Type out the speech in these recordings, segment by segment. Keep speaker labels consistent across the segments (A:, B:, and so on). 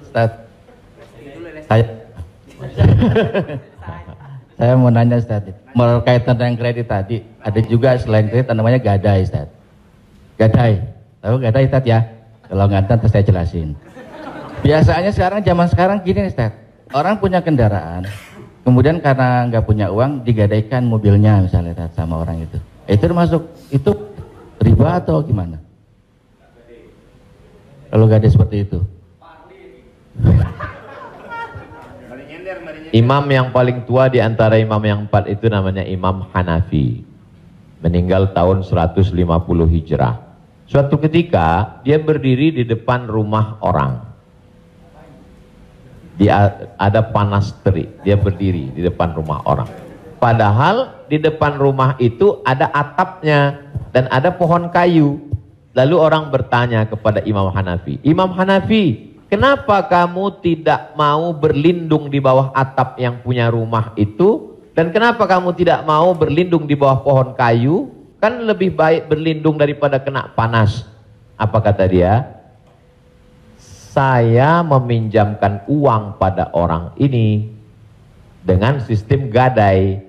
A: Ustaz, saya mau nanya Ustaz, berkaitan dengan kredit tadi, ada juga selain kredit namanya gadai Ustaz. Gadai, tahu gadai Ustaz ya? Kalau nggak tahu saya jelasin. Biasanya zaman sekarang gini Ustaz, orang punya kendaraan, kemudian karena nggak punya uang digadaikan mobilnya misalnya Ustaz, sama orang itu. Itu termasuk itu riba atau gimana? Kalau gadai seperti itu.
B: Imam yang paling tua di antara imam yang 4 itu namanya Imam Hanafi. Meninggal tahun 150 Hijrah. Suatu ketika dia berdiri di depan rumah orang. Ada panas terik, dia berdiri di depan rumah orang. Padahal di depan rumah itu ada atapnya dan ada pohon kayu. Lalu orang bertanya kepada Imam Hanafi, Imam Hanafi, kenapa kamu tidak mau berlindung di bawah atap yang punya rumah itu? Dan kenapa kamu tidak mau berlindung di bawah pohon kayu? Kan lebih baik berlindung daripada kena panas. Apa kata dia? Saya meminjamkan uang pada orang ini dengan sistem gadai,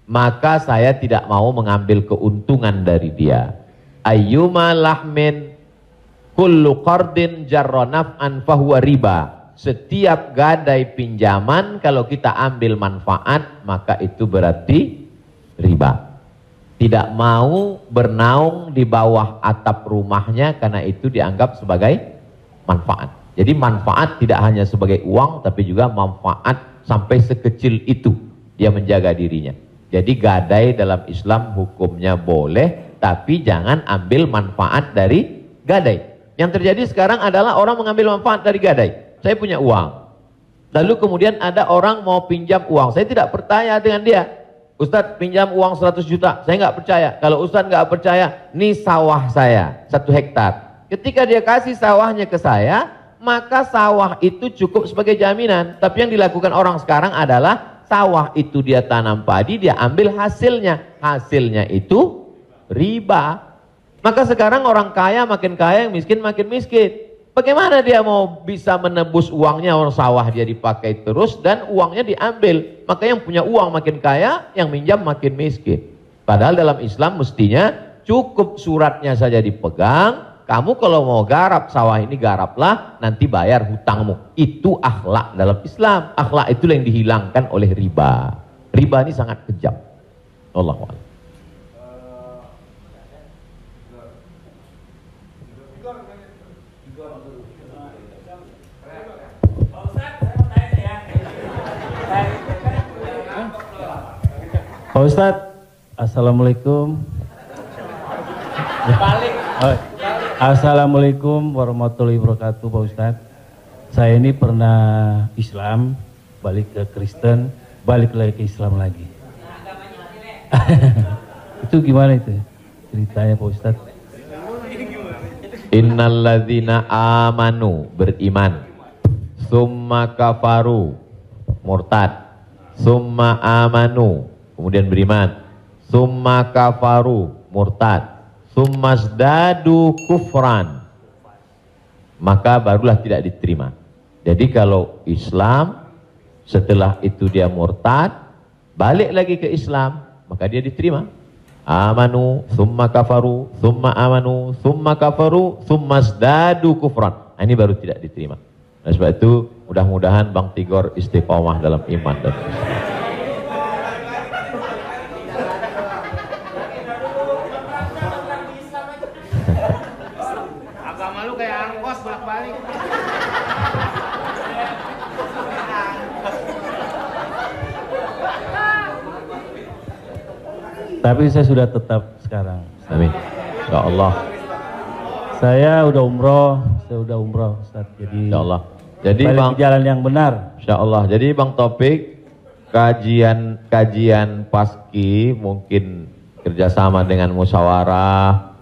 B: maka saya tidak mau mengambil keuntungan dari dia. Ayyuma lahmin kullu qardin jarra naf'an fahuwa riba. Setiap gadai pinjaman kalau kita ambil manfaat maka itu berarti riba. Tidak mau bernaung di bawah atap rumahnya karena itu dianggap sebagai manfaat. Jadi manfaat tidak hanya sebagai uang tapi juga manfaat sampai sekecil itu dia menjaga dirinya. Jadi gadai dalam Islam hukumnya boleh tapi jangan ambil manfaat dari gadai. Yang terjadi sekarang adalah orang mengambil manfaat dari gadai. Saya punya uang. Lalu kemudian ada orang mau pinjam uang. Saya tidak percaya dengan dia. Ustadz pinjam uang 100 juta. Saya nggak percaya. Kalau Ustadz nggak percaya, ini sawah saya 1 hektar. Ketika dia kasih sawahnya ke saya, maka sawah itu cukup sebagai jaminan. Tapi yang dilakukan orang sekarang adalah sawah itu dia tanam padi, dia ambil hasilnya. Hasilnya itu riba. Maka sekarang orang kaya makin kaya, yang miskin makin miskin. Bagaimana dia mau bisa menebus uangnya? Orang sawah dia dipakai terus dan uangnya diambil. Maka yang punya uang makin kaya, yang minjam makin miskin. Padahal dalam Islam mestinya cukup suratnya saja dipegang. Kamu kalau mau garap sawah ini garaplah, nanti bayar hutangmu. Itu akhlak dalam Islam. Akhlak itulah yang dihilangkan oleh riba. Riba ini sangat kejam. Allahu a'lam.
A: Pak Ustadz, Assalamualaikum. Assalamualaikum warahmatullahi wabarakatuh Pak Ustadz. Saya ini pernah Islam, balik ke Kristen, balik lagi ke Islam lagi. Itu gimana itu ceritanya Pak Ustadz?
B: Innalladzina amanu, beriman, summa kafaru, murtad, summa amanu, kemudian beriman, summa kafaru, murtad, summa zdadu kufran, maka barulah tidak diterima. Jadi kalau Islam setelah itu dia murtad, balik lagi ke Islam, maka dia diterima. Amanu, summa kafaru, summa amanu, summa kafaru, summa zdadu kufran. Nah, ini baru tidak diterima. Nah, sebab itu mudah-mudahan Bang Tigor istiqomah dalam iman dan Islam.
C: Agama lu kayak angkos bolak-balik.
A: Tapi saya sudah tetap sekarang.
B: Amin. Ya Allah.
A: Saya udah umroh, Ustaz. Jadi
B: Ya Allah. Jadi
A: balik
B: Bang,
A: ke jalan yang benar.
B: Insya Allah. Jadi Bang Taufik, kajian paski mungkin kerjasama dengan musyawarah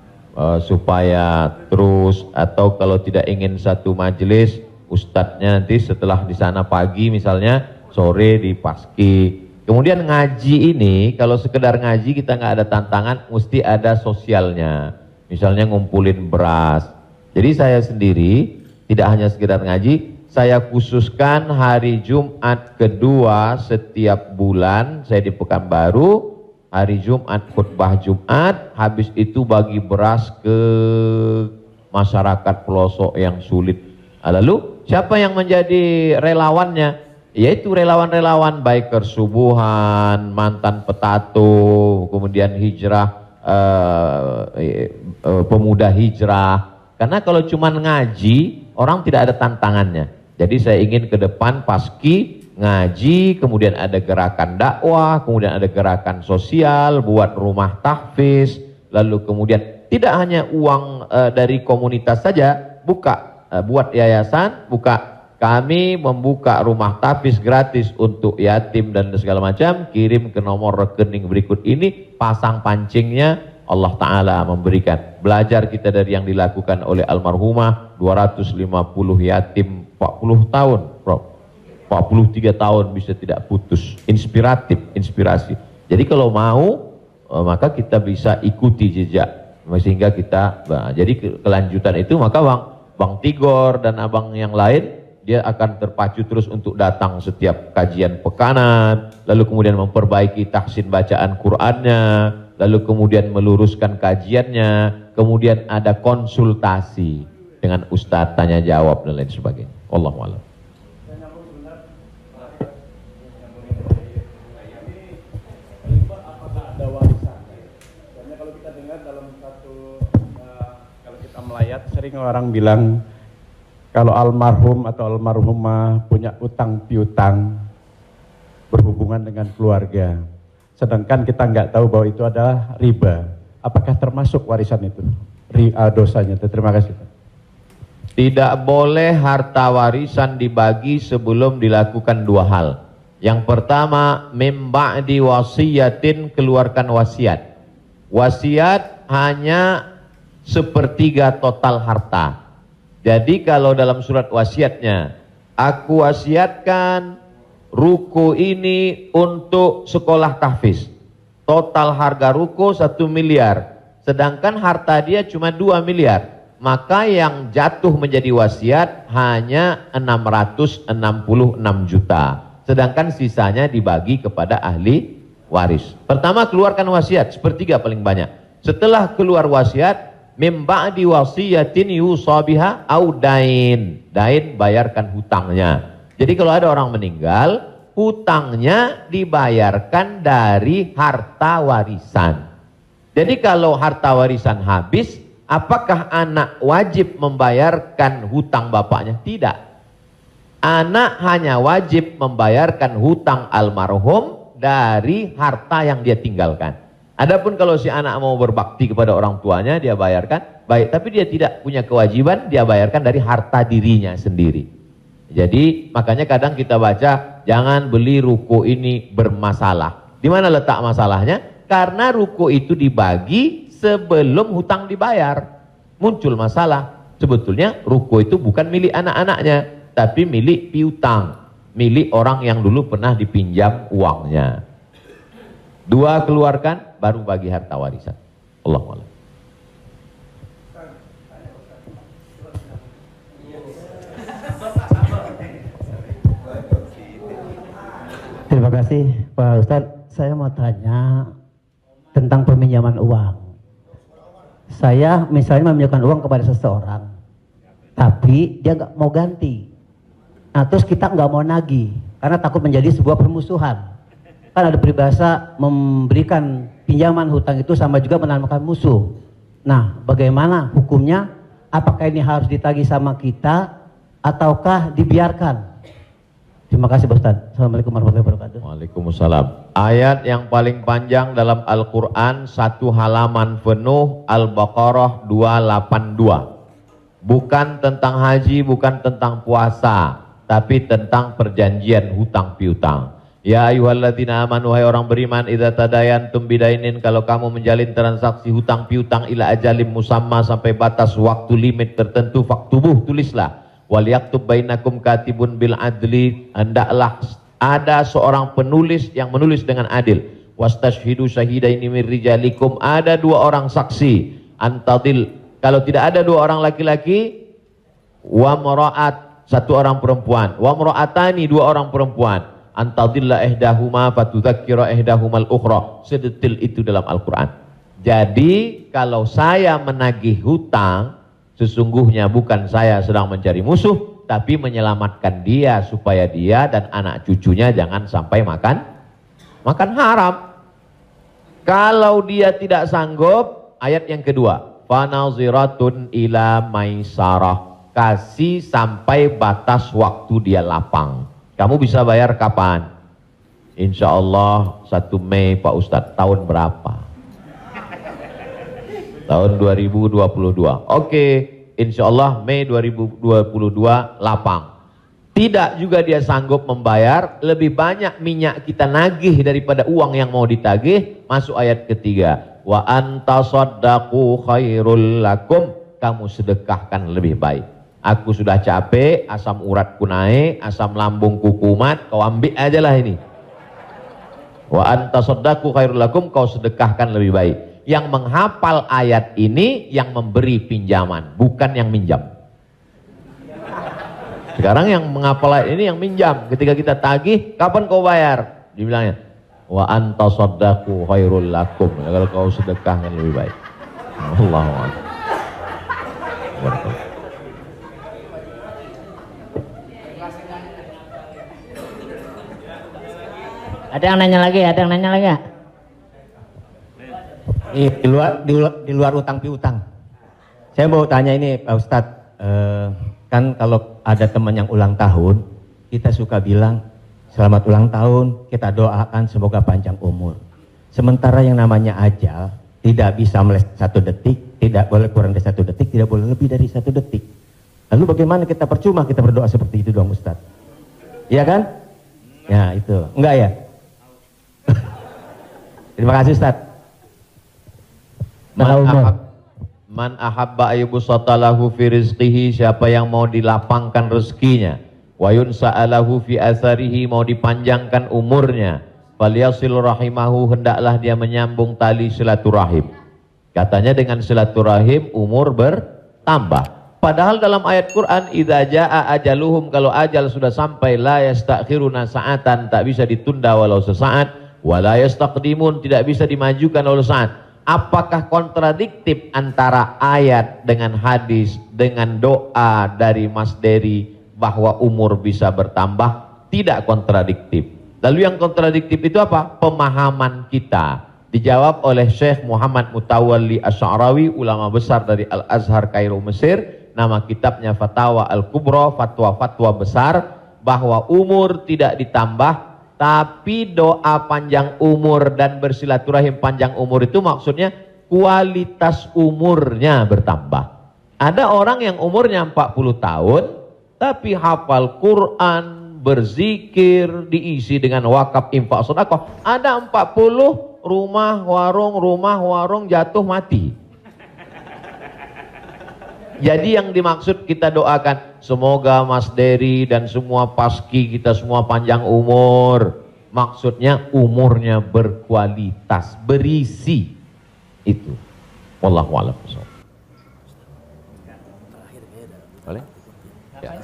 B: supaya terus, atau kalau tidak ingin satu majelis, ustadznya nanti setelah di sana pagi misalnya, sore di paski. Kemudian ngaji ini, kalau sekedar ngaji kita nggak ada tantangan, mesti ada sosialnya. Misalnya ngumpulin beras. Jadi saya sendiri Tidak hanya sekedar ngaji, saya khususkan hari Jumat kedua setiap bulan, saya di Pekanbaru, hari Jumat khutbah Jumat, habis itu bagi beras ke masyarakat pelosok yang sulit. Lalu siapa yang menjadi relawannya? Yaitu relawan-relawan biker subuhan, mantan petato, kemudian hijrah, pemuda hijrah. Karena kalau cuma ngaji, orang tidak ada tantangannya. Jadi saya ingin ke depan paski ngaji, kemudian ada gerakan dakwah, kemudian ada gerakan sosial, buat rumah tahfiz, lalu kemudian tidak hanya uang dari komunitas saja, buat yayasan, kami membuka rumah tahfiz gratis untuk yatim dan segala macam, kirim ke nomor rekening berikut ini, pasang pancingnya, Allah Ta'ala memberikan. Belajar kita dari yang dilakukan oleh almarhumah, 250 yatim 40 tahun, Prof. 43 tahun bisa tidak putus. Inspirasi. Jadi kalau mau, maka kita bisa ikuti jejak. Sehingga kita, jadi kelanjutan itu, maka Bang Tigor dan abang yang lain, dia akan terpacu terus untuk datang setiap kajian pekanan, lalu kemudian memperbaiki tahsin bacaan Qur'annya, lalu kemudian meluruskan kajiannya, kemudian ada konsultasi dengan ustadz, tanya jawab dan lain sebagainya. Wallahu a'lam.
D: Apakah ada warisan? Karena kalau kita dengar dalam satu, kalau kita melayat, sering orang bilang kalau almarhum atau almarhumah punya utang piutang berhubungan dengan keluarga, sedangkan kita nggak tahu bahwa itu adalah riba. Apakah termasuk warisan itu? Dosanya. Terima kasih.
B: Tidak boleh harta warisan dibagi sebelum dilakukan dua hal. Yang pertama, mim ba'di wasiyatin, keluarkan wasiat. Wasiat hanya sepertiga total harta. Jadi kalau dalam surat wasiatnya, aku wasiatkan ruko ini untuk sekolah tahfiz. Total harga ruko 1 miliar. Sedangkan harta dia cuma 2 miliar. Maka yang jatuh menjadi wasiat hanya 666 juta. Sedangkan sisanya dibagi kepada ahli waris. Pertama, keluarkan wasiat, sepertiga paling banyak. Setelah keluar wasiat, mim ba'di wasiyatin yusabiha au dain. Dain, bayarkan hutangnya. Jadi kalau ada orang meninggal, hutangnya dibayarkan dari harta warisan. Jadi kalau harta warisan habis, apakah anak wajib membayarkan hutang bapaknya? Tidak. Anak hanya wajib membayarkan hutang almarhum dari harta yang dia tinggalkan. Adapun kalau si anak mau berbakti kepada orang tuanya, dia bayarkan, baik, tapi dia tidak punya kewajiban, dia bayarkan dari harta dirinya sendiri. Jadi makanya kadang kita baca, jangan beli ruko ini bermasalah. Di mana letak masalahnya? Karena ruko itu dibagi sebelum hutang dibayar. Muncul masalah. Sebetulnya ruko itu bukan milik anak-anaknya, tapi milik piutang, milik orang yang dulu pernah dipinjam uangnya. Dua keluarkan, baru bagi harta warisan. Allahu a'lam.
E: Terima kasih Pak Ustadz. Saya mau tanya tentang peminjaman uang. Saya misalnya meminjamkan uang kepada seseorang, tapi dia nggak mau ganti. Nah, terus kita nggak mau nagih karena takut menjadi sebuah permusuhan. Kan ada peribahasa memberikan pinjaman hutang itu sama juga menanamkan musuh. Nah, bagaimana hukumnya? Apakah ini harus ditagih sama kita ataukah dibiarkan? Terima kasih Pak Ustadz. Assalamualaikum warahmatullahi wabarakatuh.
B: Waalaikumsalam. Ayat yang paling panjang dalam Al-Quran, satu halaman penuh, Al-Baqarah 282. Bukan tentang haji, bukan tentang puasa, tapi tentang perjanjian hutang piutang. Ya ayyuhalladzina amanu, wahai orang beriman, idza tadayantum bidainin, kalau kamu menjalin transaksi hutang piutang ila ajalim musamma, sampai batas waktu limit tertentu, faktubuh, tulislah. Wal yaktub bainakum katibun bil adli, hendaklah ada seorang penulis yang menulis dengan adil. Wastashhidu syahidaini min rijalikum, ada dua orang saksi. Antadil, kalau tidak ada dua orang laki-laki, wa mra'at, satu orang perempuan, wa mra'atani, dua orang perempuan, antadilla ihdahuma fatudzakkira ihdahumal ukhra. Sedetil itu dalam Al-Qur'an. Jadi kalau saya menagih hutang, sesungguhnya bukan saya sedang mencari musuh, tapi menyelamatkan dia supaya dia dan anak cucunya jangan sampai makan haram. Kalau dia tidak sanggup, ayat yang kedua, fanaziratun ila maisarah, kasih sampai batas waktu dia lapang. Kamu bisa bayar kapan? Insya Allah 1 Mei Pak Ustadz. Tahun berapa? Tahun 2022. Oke, insya Allah Mei 2022 lapang. Tidak juga dia sanggup membayar, lebih banyak minyak kita nagih daripada uang yang mau ditagih. Masuk ayat ketiga, wa antasaddaqu khairul lakum, kamu sedekahkan lebih baik. Aku sudah capek, asam uratku naik, asam lambungku kumat, kau ambil aja lah ini. Wa antasaddaqu khairul lakum, kau sedekahkan lebih baik. Yang menghafal ayat ini yang memberi pinjaman, bukan yang minjam. Sekarang yang menghafal ayat ini yang minjam. Ketika kita tagih, kapan kau bayar? Dibilangnya, wa antasaddaqu khairul lakum, kalau kau sedekahkan lebih baik. Allahu akbar.
F: Ada yang nanya lagi? Ada yang nanya lagi ya?
E: Di luar utang piutang. Saya mau tanya ini Pak Ustadz, kan kalau ada teman yang ulang tahun, kita suka bilang selamat ulang tahun, kita doakan semoga panjang umur. Sementara yang namanya ajal tidak bisa meleset 1 detik, tidak boleh kurang dari 1 detik, tidak boleh lebih dari 1 detik. Lalu bagaimana kita percuma kita berdoa seperti itu dong Ustadz? Iya kan? Ya itu, enggak ya? Terima kasih Ustadz.
B: Man ahabba ayyubsatalahu fi rizqihi, siapa yang mau dilapangkan rezekinya, wa yunsa'alahu fi atharihi, mau dipanjangkan umurnya, falyasil rahimahu, hendaklah dia menyambung tali silaturahim. Katanya dengan silaturahim umur bertambah. Padahal dalam ayat Quran, idza jaa ajaluhum, kalau ajal sudah sampai, la yastakhiruna sa'atan, tak bisa ditunda walau sesaat, wa la yastaqdimun, tidak bisa dimajukan walau saat. Apakah kontradiktif antara ayat dengan hadis dengan doa dari Mas Dery bahwa umur bisa bertambah? Tidak kontradiktif. Lalu yang kontradiktif itu apa? Pemahaman kita. Dijawab oleh Syekh Muhammad Mutawalli Asy'arawi, ulama besar dari Al-Azhar Kairo Mesir. Nama kitabnya Fatawa Al-Kubra, fatwa-fatwa besar, bahwa umur tidak ditambah, tapi doa panjang umur dan bersilaturahim panjang umur itu maksudnya kualitas umurnya bertambah. Ada orang yang umurnya 40 tahun tapi hafal Quran, berzikir, diisi dengan wakaf, infak, sedekah. Ada 40 rumah warung jatuh mati. Jadi yang dimaksud kita doakan, semoga Mas Dery dan semua paski kita semua panjang umur. Maksudnya umurnya berkualitas, berisi. Itu. Wallahu a'lam. Boleh? Ya.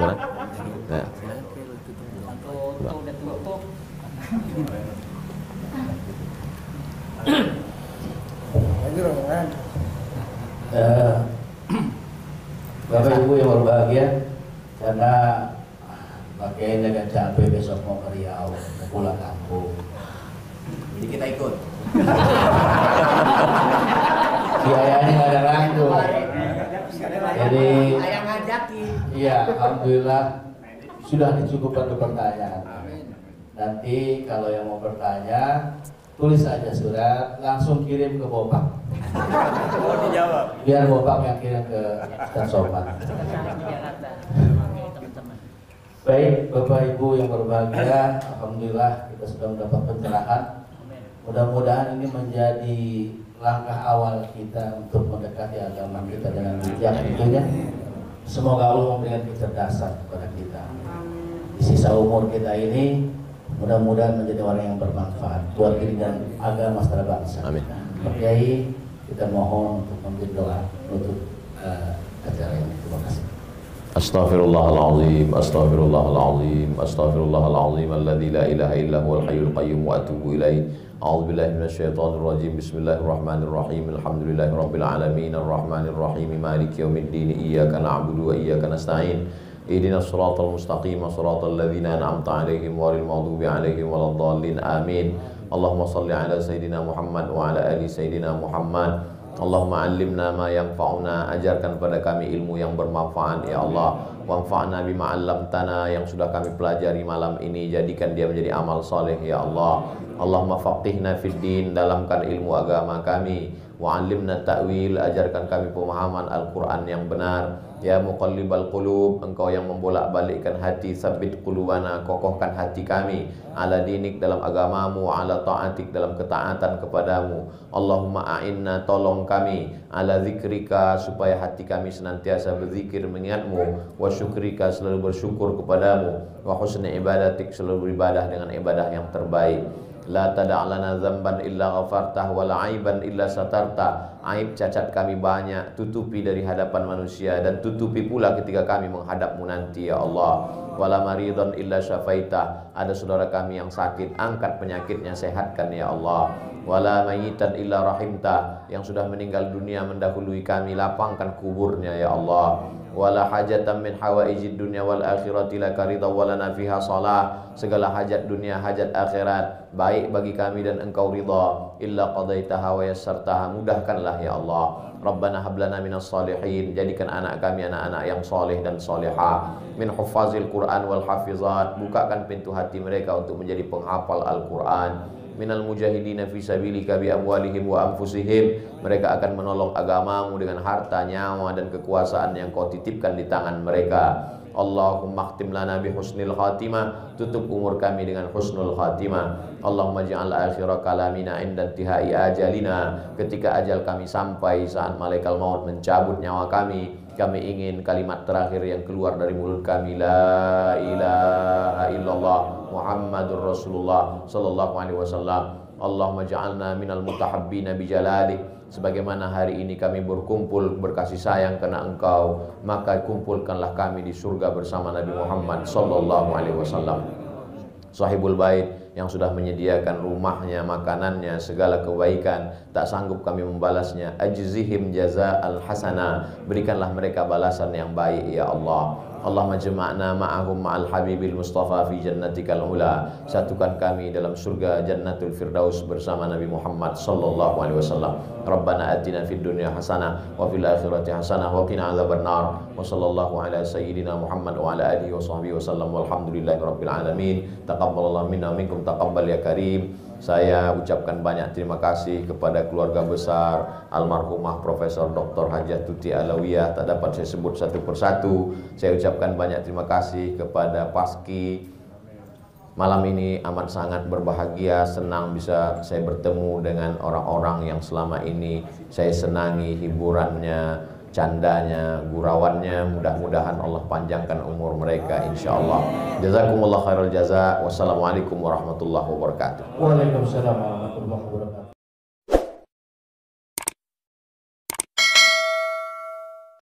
B: Boleh? Ya.
A: Bapak Ibu yang berbahagia, karena pakaian agak capek, besok mau ke Riau, mau pulang kampung, jadi kita ikut. Si ayahnya nggak ada langsung, jadi iya, alhamdulillah sudah dicukupkan untuk pertanyaan. Nanti kalau yang mau bertanya, tulis aja surat, langsung kirim ke Bopak. Biar Bopak yang kirim ke Ustaz Somad. Baik, Bapak Ibu yang berbahagia, alhamdulillah kita sudah mendapat pencerahan. Mudah-mudahan ini menjadi langkah awal kita untuk mendekati agama kita dengan bijak tentunya. Semoga Allah memberikan kecerdasan kepada kita. Di sisa umur kita ini, mudah-mudahan menjadi orang yang bermanfaat buat diri dan agama secara bangsa.
B: Amin.
A: Pak Kiai, kita mohon untuk memberi doa untuk acara ini. Terima kasih.
B: Astaghfirullahaladzim, astaghfirullahaladzim, astaghfirullahaladzim, alladzi la ilaha illa huwal hayyul qayyum wa atubu ilaih. A'udzu billahi minasyaitonir rajim. Bismillahirrahmanirrahim. Alhamdulillahirabbil alamin, arrahmanir rahim, maliki yaumiddin. Iyyaka na'budu wa iyyaka nasta'in. Ihdinas siratal mustaqim, siratal ladzina an'amta 'alaihim ghairil maghdubi 'alaihim waladdallin. Amin. Allahumma shalli ala sayidina Muhammad wa ala ali sayidina Muhammad. Allahumma 'allimna ma yanfa'una, ajarkan pada kami ilmu yang bermanfaat ya Allah. Wanfa'na bima 'allamtana, yang sudah kami pelajari malam ini jadikan dia menjadi amal saleh ya Allah. Allahumma faqihna fid din, dalamkan ilmu agama kami. Wa 'allimna ta'wil, ajarkan kami pemahaman Al-Qur'an yang benar. Ya muqallibal qulub, engkau yang membolak-balikkan hati, sabbit qulubana, kokohkan hati kami ala dinik, dalam agamamu, ala ta'atik, dalam ketaatan kepadamu. Allahumma a'inna, tolong kami, ala zikrika, supaya hati kami senantiasa berzikir mengingatmu, wa syukrika, selalu bersyukur kepadamu, wa husni ibadatik, selalu beribadah dengan ibadah yang terbaik. La tada'lana zamban illa ghafartah, wa la aiban illa satarta. Aib cacat kami banyak, tutupi dari hadapan manusia, dan tutupi pula ketika kami menghadapmu nanti ya Allah. Wala maridhan illa syafaitah, ada saudara kami yang sakit, angkat penyakitnya, sehatkan ya Allah. Wala mayitan illa rahimta, yang sudah meninggal dunia mendahului kami, lapangkan kuburnya ya Allah. Wala hajatan min hawaijid dunya wal akhirati laka ridha wa lana fiha salah, segala hajat dunia, hajat akhirat baik bagi kami dan engkau ridha, illa qadaitaha wa yassartaha, mudahkanlah ya Allah. Rabbana hablana minas salihin, jadikan anak kami anak-anak yang soleh dan solehah, min huffazil Quran wal hafizat, bukakan pintu hati mereka untuk menjadi penghafal Al-Quran. Minal mujahidina fi sabilika bi amwalihim wa anfusihim, mereka akan menolong agamamu dengan harta, nyawa dan kekuasaan yang kau titipkan di tangan mereka. Allahumma khtim lana bi husnil khatimah, tutup umur kami dengan husnul khatimah. Allahumma ja'al akhira kalamina inda intihai ajalina, ketika ajal kami sampai, saat malaikat maut mencabut nyawa kami ingin kalimat terakhir yang keluar dari mulut kami, la ilaha illallah Muhammadur Rasulullah sallallahu alaihi wasallam. Allahumma ja'alna minal mutahabbina bijalalik, sebagaimana hari ini kami berkumpul berkasih sayang karena engkau, maka kumpulkanlah kami di surga bersama Nabi Muhammad sallallahu alaihi wasallam, sahibul bait, yang sudah menyediakan rumahnya, makanannya, segala kebaikan, tak sanggup kami membalasnya. Ajzihim jaza'al hasana, berikanlah mereka balasan yang baik ya Allah. Allahumma jama'na ma'ahum ma'al habibil mustafa fi jannatikal ula, satukan kami dalam surga jannatul firdaus bersama Nabi Muhammad sallallahu alaihi wasallam. Rabbana atina fid dunya hasanah wa fil akhirati hasanah wa qina adzabannar. Wa sallallahu ala sayyidina Muhammad wa ala alihi wa sahbihi wasallam, walhamdulillahi rabbil alamin. Taqabbalallahu minna minkum taqabbal ya karim. Saya ucapkan banyak terima kasih kepada keluarga besar almarhumah Profesor Dr. Hajah Tuti Alawiyah, tak dapat saya sebut satu persatu. Saya ucapkan banyak terima kasih kepada Paski. Malam ini amat sangat berbahagia, senang bisa saya bertemu dengan orang-orang yang selama ini saya senangi hiburannya, candanya, gurauannya. Mudah-mudahan Allah panjangkan umur mereka insyaallah. Jazakumullah khairal jaza. Wassalamualaikum warahmatullahi wabarakatuh.
A: Waalaikumsalam warahmatullahi wabarakatuh.